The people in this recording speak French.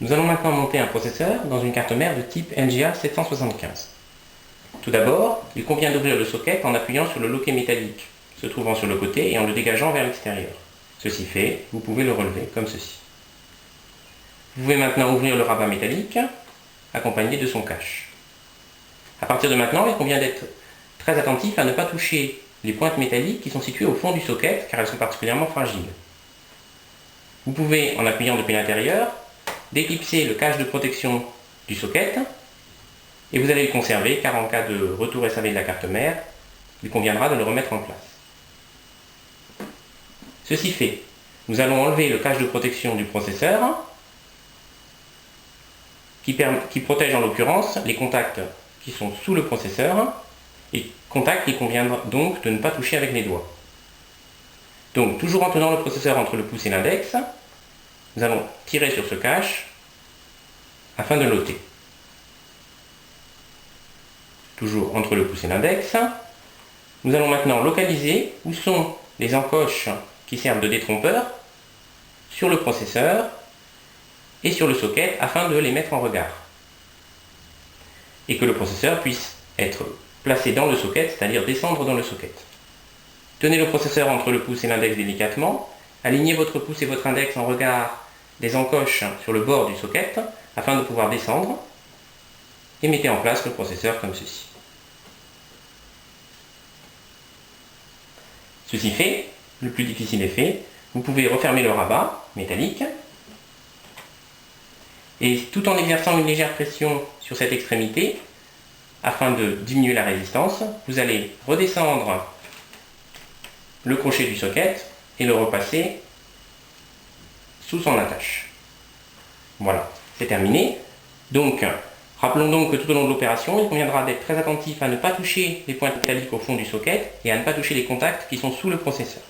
Nous allons maintenant monter un processeur dans une carte mère de type NGA 775. Tout d'abord, il convient d'ouvrir le socket en appuyant sur le loquet métallique se trouvant sur le côté et en le dégageant vers l'extérieur. Ceci fait, vous pouvez le relever comme ceci. Vous pouvez maintenant ouvrir le rabat métallique accompagné de son cache. À partir de maintenant, il convient d'être très attentif à ne pas toucher les pointes métalliques qui sont situées au fond du socket car elles sont particulièrement fragiles. Vous pouvez, en appuyant depuis l'intérieur, déclipser le cache de protection du socket et vous allez le conserver car en cas de retour SAV de la carte mère, il conviendra de le remettre en place. Ceci fait, nous allons enlever le cache de protection du processeur qui protège en l'occurrence les contacts qui sont sous le processeur et contacts qu'il convient donc de ne pas toucher avec les doigts. Donc, toujours en tenant le processeur entre le pouce et l'index, nous allons tirer sur ce cache afin de l'ôter. Toujours entre le pouce et l'index. Nous allons maintenant localiser où sont les encoches qui servent de détrompeur sur le processeur et sur le socket afin de les mettre en regard. Et que le processeur puisse être placé dans le socket, c'est-à-dire descendre dans le socket. Tenez le processeur entre le pouce et l'index délicatement, alignez votre pouce et votre index en regard des encoches sur le bord du socket afin de pouvoir descendre et mettez en place le processeur comme ceci. Ceci fait, le plus difficile est fait, vous pouvez refermer le rabat métallique et tout en exerçant une légère pression sur cette extrémité afin de diminuer la résistance, vous allez redescendre le crochet du socket et le repasser sous son attache. Voilà, c'est terminé. Donc, rappelons donc que tout au long de l'opération, il conviendra d'être très attentif à ne pas toucher les pointes métalliques au fond du socket et à ne pas toucher les contacts qui sont sous le processeur.